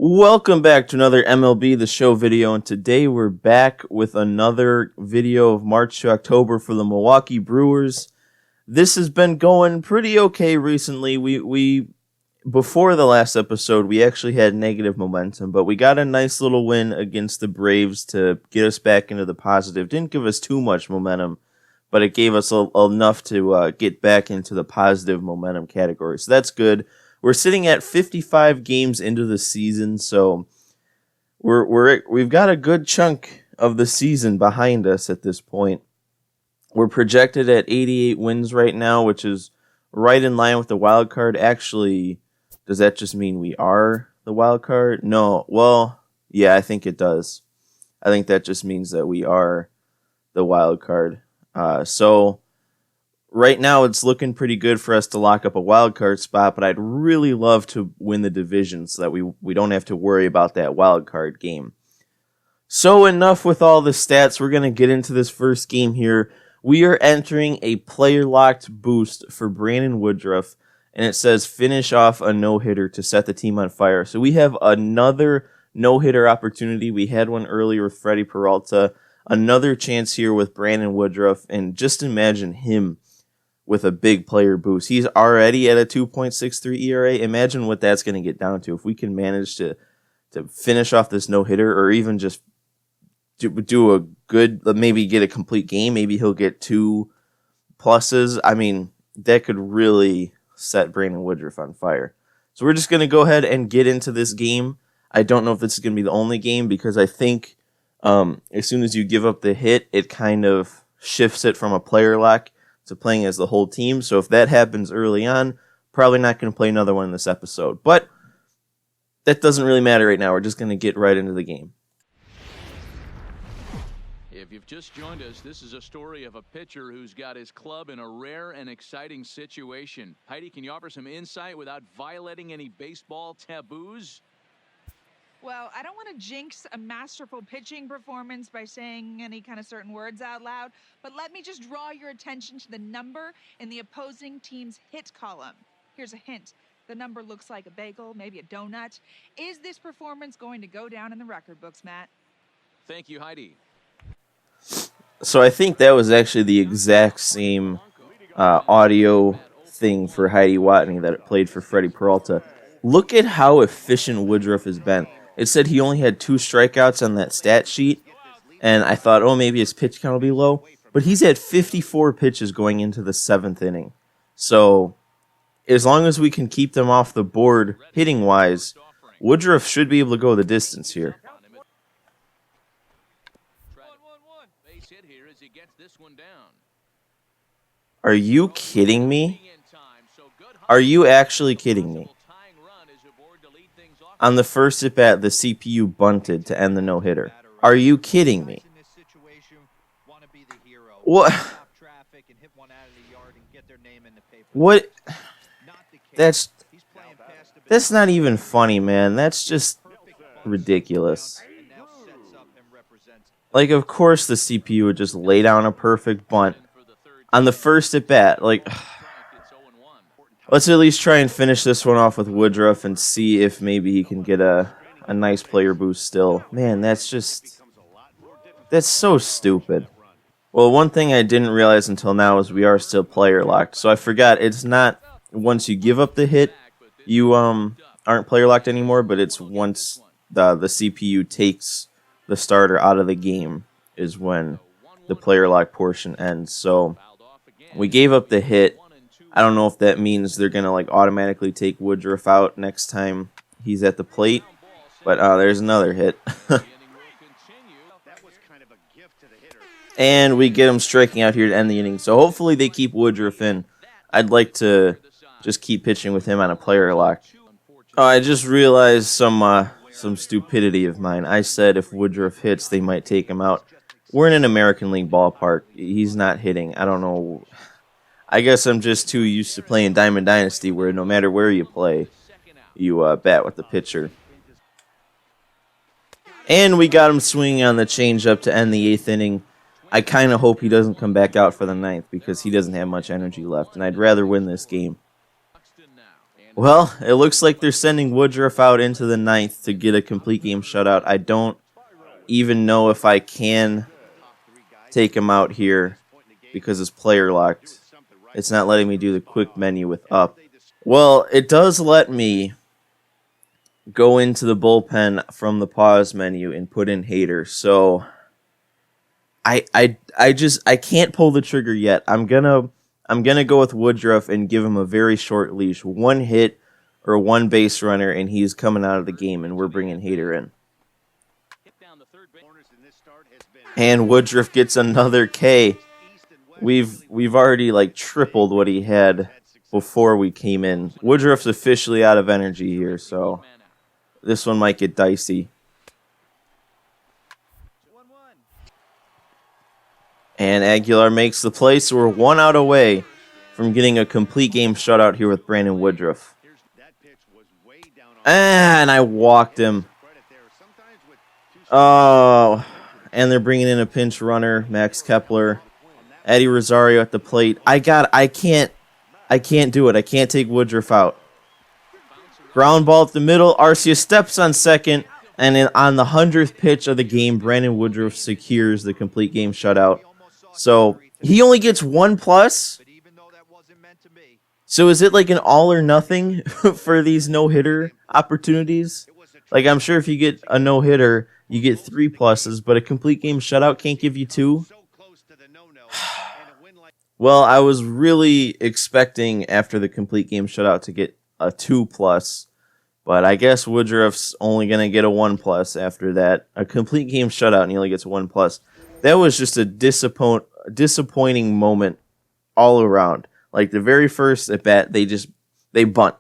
Welcome back to another MLB The Show video, and today we're back with another video of March to October for the Milwaukee Brewers. This has been going pretty okay recently. We before the last episode, we actually had negative momentum, but we got a nice little win against the Braves to get us back into the positive. Didn't give us too much momentum, but it gave us enough to get back into the positive momentum category, so that's good. We're sitting at 55 games into the season, so we've got a good chunk of the season behind us at this point. We're projected at 88 wins right now, which is right in line with the wild card. Actually, does that just mean we are the wild card? No. Well, yeah, I think it does. I think that just means that we are the wild card. So right now, it's looking pretty good for us to lock up a wild card spot, but I'd really love to win the division so that we don't have to worry about that wild card game. So enough with all the stats. We're going to get into this first game here. We are entering a player-locked boost for Brandon Woodruff, and it says finish off a no-hitter to set the team on fire. So we have another no-hitter opportunity. We had one earlier with Freddie Peralta. Another chance here with Brandon Woodruff, and just imagine him with a big player boost. He's already at a 2.63 ERA. Imagine what that's going to get down to if we can manage to finish off this no-hitter, or even just do a good, maybe get a complete game. Maybe he'll get 2 pluses. I mean, that could really set Brandon Woodruff on fire. So we're just going to go ahead and get into this game. I don't know if this is going to be the only game, because I think as soon as you give up the hit, it kind of shifts it from a player lock to playing as the whole team. So if that happens early on, probably not going to play another one in this episode. But that doesn't really matter right now. We're just going to get right into the game. If you've just joined us, this is a story of a pitcher who's got his club in a rare and exciting situation. Heidi, can you offer some insight without violating any baseball taboos? Well, I don't want to jinx a masterful pitching performance by saying any kind of certain words out loud, but let me just draw your attention to the number in the opposing team's hit column. Here's a hint. The number looks like a bagel, maybe a donut. Is this performance going to go down in the record books, Matt? Thank you, Heidi. So I think that was actually the exact same audio thing for Heidi Watney that it played for Freddie Peralta. Look at how efficient Woodruff has been. It said he only had 2 strikeouts on that stat sheet, and I thought, oh, maybe his pitch count will be low. But he's at 54 pitches going into the 7th inning. So as long as we can keep them off the board hitting-wise, Woodruff should be able to go the distance here. Are you kidding me? Are you actually kidding me? On the first at bat, the CPU bunted to end the no-hitter. Are you kidding me? What? What? That's not even funny, man. That's just ridiculous. Like, of course the CPU would just lay down a perfect bunt on the first at bat. Like, let's at least try and finish this one off with Woodruff and see if maybe he can get a nice player boost still. Man, that's so stupid. Well, one thing I didn't realize until now is we are still player locked. So I forgot it's not once you give up the hit, you aren't player locked anymore, but it's once the CPU takes the starter out of the game is when the player lock portion ends. So we gave up the hit. I don't know if that means they're going to like automatically take Woodruff out next time he's at the plate. But there's another hit. And we get him striking out here to end the inning. So hopefully they keep Woodruff in. I'd like to just keep pitching with him on a player lock. Oh, I just realized some stupidity of mine. I said if Woodruff hits, they might take him out. We're in an American League ballpark. He's not hitting. I don't know. I guess I'm just too used to playing Diamond Dynasty where no matter where you play, you bat with the pitcher. And we got him swinging on the changeup to end the 8th inning. I kind of hope he doesn't come back out for the 9th because he doesn't have much energy left, and I'd rather win this game. Well, it looks like they're sending Woodruff out into the ninth to get a complete game shutout. I don't even know if I can take him out here because it's player locked. It's not letting me do the quick menu with up. Well, it does let me go into the bullpen from the pause menu and put in Hader. So I can't pull the trigger yet. I'm gonna go with Woodruff and give him a very short leash. One hit or one base runner, and he's coming out of the game, and we're bringing Hader in. And Woodruff gets another K. We've already like tripled what he had before we came in. Woodruff's officially out of energy here, so this one might get dicey. And Aguilar makes the play, so we're 1 out away from getting a complete game shutout here with Brandon Woodruff. And I walked him. Oh, and they're bringing in a pinch runner, Max Kepler. Eddie Rosario at the plate. I can't do it. I can't take Woodruff out. Ground ball up the middle. Arcia steps on second, and then on the 100th pitch of the game, Brandon Woodruff secures the complete game shutout. So he only gets 1+. So is it like an all or nothing for these no-hitter opportunities? Like, I'm sure if you get a no-hitter, you get 3+, but a complete game shutout can't give you 2? Well, I was really expecting after the complete game shutout to get a 2+, but I guess Woodruff's only going to get a 1+ after that. A complete game shutout and he only gets 1+. That was just a disappointing moment all around. Like the very first at bat, they bunt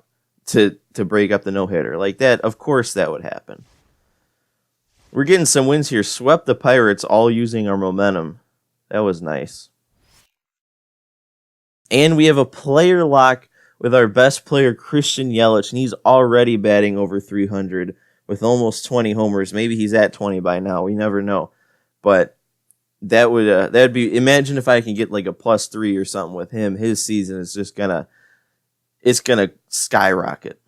to break up the no-hitter. Like that, of course that would happen. We're getting some wins here. Swept the Pirates, all using our momentum. That was nice. And we have a player lock with our best player, Christian Yelich, and he's already batting over 300 with almost 20 homers. Maybe he's at 20 by now. We never know. But that'd be, imagine if I can get like a +3 or something with him. His season is just gonna skyrocket.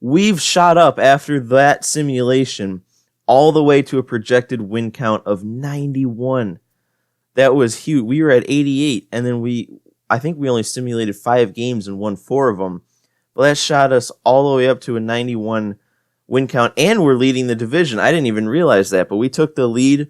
We've shot up after that simulation all the way to a projected win count of 91. That was huge. We were at 88, and then I think we only simulated 5 games and won 4 of them. But that shot us all the way up to a 91 win count, and we're leading the division. I didn't even realize that, but we took the lead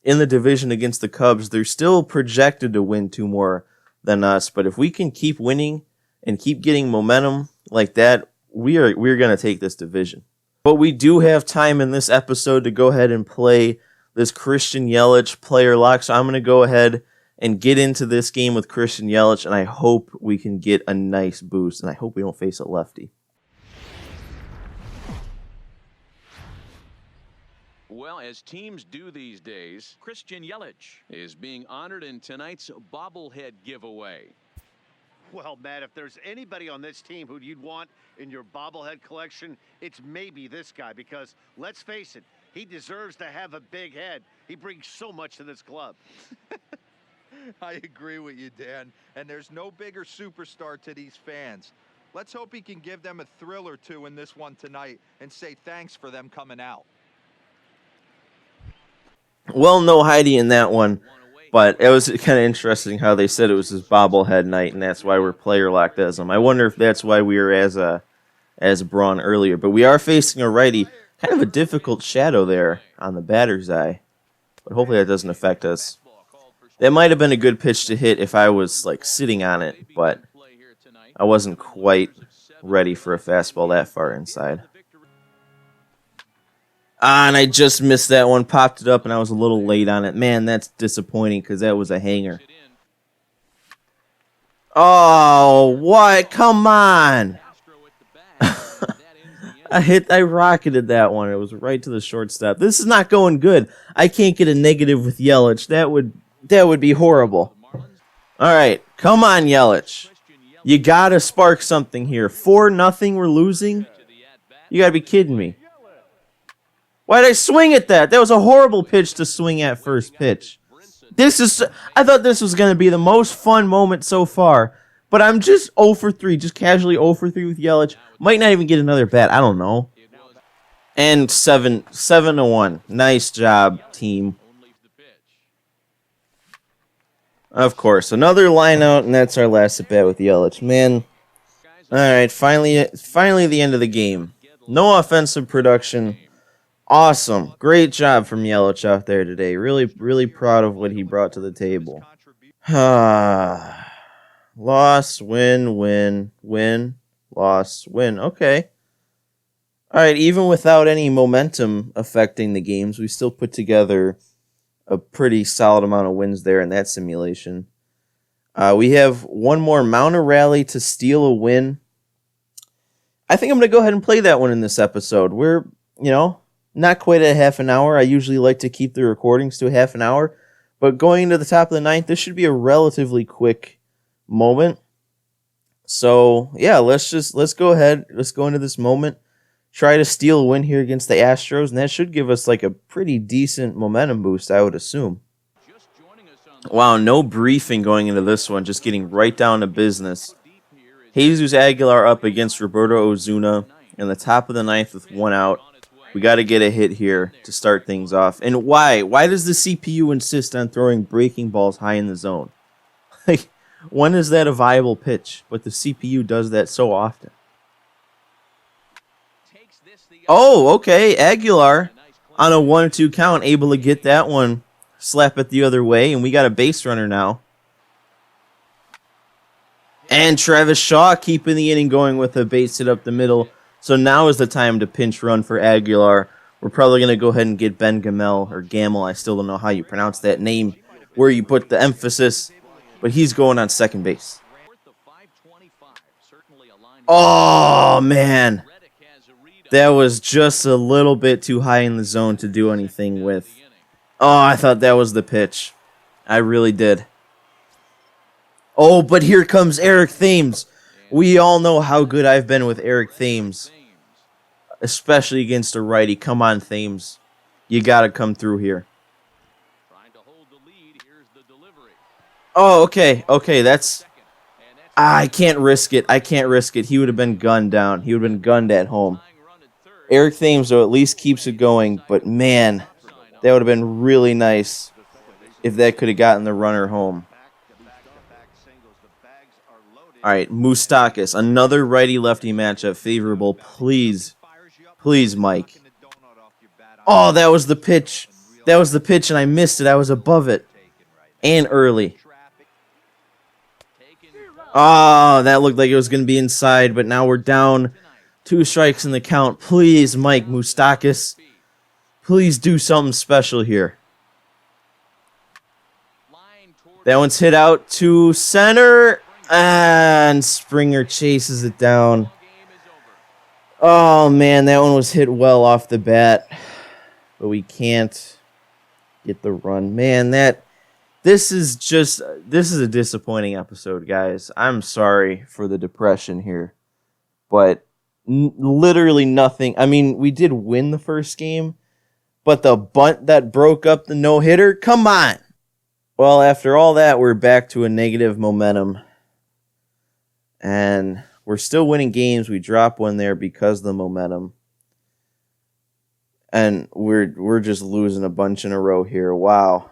in the division against the Cubs. They're still projected to win 2 more than us, but if we can keep winning and keep getting momentum like that, we're going to take this division. But we do have time in this episode to go ahead and play this Christian Yelich player lock, so I'm going to go ahead and get into this game with Christian Yelich, and I hope we can get a nice boost, and I hope we don't face a lefty. Well, as teams do these days, Christian Yelich is being honored in tonight's bobblehead giveaway. Well, Matt, if there's anybody on this team who you'd want in your bobblehead collection, it's maybe this guy, because let's face it, he deserves to have a big head. He brings so much to this club. I agree with you, Dan, and there's no bigger superstar to these fans. Let's hope he can give them a thrill or two in this one tonight and say thanks for them coming out. Well, no Heidi in that one, but it was kind of interesting how they said it was his bobblehead night, and that's why we're player locked as him. I wonder if that's why we were as Braun earlier, but we are facing a righty. Kind of a difficult shadow there on the batter's eye, but hopefully that doesn't affect us. That might have been a good pitch to hit if I was like sitting on it, but I wasn't quite ready for a fastball that far inside. And I just missed that one, popped it up, and I was a little late on it. Man, that's disappointing because that was a hanger. Oh, what? Come on. I rocketed that one. It was right to the shortstop. This is not going good. I can't get a negative with Yelich. That would be horrible. All right, come on, Yelich. You got to spark something here. 4-0, we're losing? You got to be kidding me. Why did I swing at that? That was a horrible pitch to swing at first pitch. I thought this was going to be the most fun moment so far, But I'm just 0 for 3, just casually 0 for 3 with Yelich. Might not even get another bat. I don't know. And 7-1. Nice job, team. Of course, another line out, and that's our last at bat with Yelich. Man, all right, finally the end of the game. No offensive production. Awesome, great job from Yelich out there today. Really, really proud of what he brought to the table. Loss, win, loss, win. Okay. All right, even without any momentum affecting the games, we still put together a pretty solid amount of wins there in that simulation. We have one more Mount a Rally to steal a win. I think I'm going to go ahead and play that one in this episode. We're, not quite at half an hour. I usually like to keep the recordings to half an hour. But going into the top of the ninth, this should be a relatively quick moment. So, yeah, let's go ahead. Let's go into this moment. Try to steal a win here against the Astros, and that should give us like a pretty decent momentum boost, I would assume. Wow, no briefing going into this one, just getting right down to business. Jesus Aguilar up against Roberto Ozuna in the top of the ninth with one out. We got to get a hit here to start things off. And why? Why does the CPU insist on throwing breaking balls high in the zone? Like, when is that a viable pitch? But the CPU does that so often. Oh, okay. Aguilar on a 1-2 count, able to get that one, slap it the other way, and we got a base runner now. And Travis Shaw keeping the inning going with a base hit up the middle. So now is the time to pinch run for Aguilar. We're probably going to go ahead and get Ben Gamel, or Gamel, I still don't know how you pronounce that name, where you put the emphasis, but he's going on second base. Oh, man. That was just a little bit too high in the zone to do anything with. Oh, I thought that was the pitch. I really did. Oh, but here comes Eric Thames. We all know how good I've been with Eric Thames, especially against a righty. Come on, Thames. You got to come through here. Oh, okay. Okay, that's... I can't risk it. I can't risk it. He would have been gunned down. He would have been gunned at home. Eric Thames, though, at least keeps it going. But, man, that would have been really nice if that could have gotten the runner home. All right, Moustakas, another righty-lefty matchup, favorable. Please, please, Mike. Oh, that was the pitch. That was the pitch, and I missed it. I was above it. And early. Oh, that looked like it was going to be inside, but now we're down 2 strikes in the count. Please, Mike Moustakas. Please do something special here. That one's hit out to center. And Springer chases it down. Oh, man, that one was hit well off the bat. But we can't get the run. Man, this is a disappointing episode, guys. I'm sorry for the depression here. But literally nothing. I mean, we did win the first game. But the bunt that broke up the no-hitter? Come on! Well, after all that, we're back to a negative momentum. And we're still winning games. We drop one there because of the momentum. And we're just losing a bunch in a row here. Wow.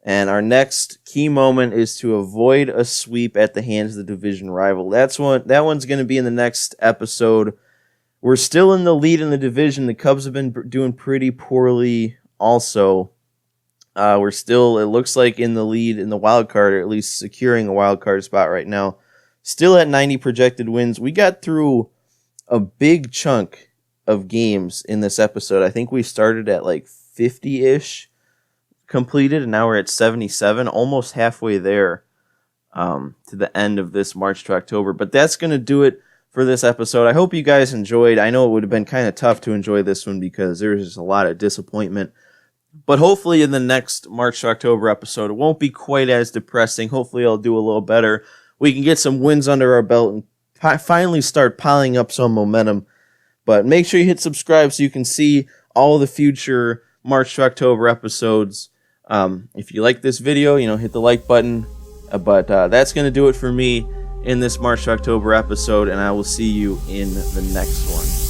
And our next key moment is to avoid a sweep at the hands of the division rival. That one's going to be in the next episode. We're still in the lead in the division. The Cubs have been doing pretty poorly also. We're still, it looks like, in the lead in the wild card, or at least securing a wild card spot right now. Still at 90 projected wins. We got through a big chunk of games in this episode. I think we started at like 50-ish completed, and now we're at 77, almost halfway there to the end of this March to October. But that's going to do it for this episode. I hope you guys enjoyed. I know it would have been kind of tough to enjoy this one because there was just a lot of disappointment. But hopefully in the next March to October episode, it won't be quite as depressing. Hopefully I'll do a little better. We can get some wins under our belt and finally start piling up some momentum. But make sure you hit subscribe so you can see all the future March to October episodes. If you like this video, hit the like button. But that's going to do it for me in this March to October episode, and I will see you in the next one.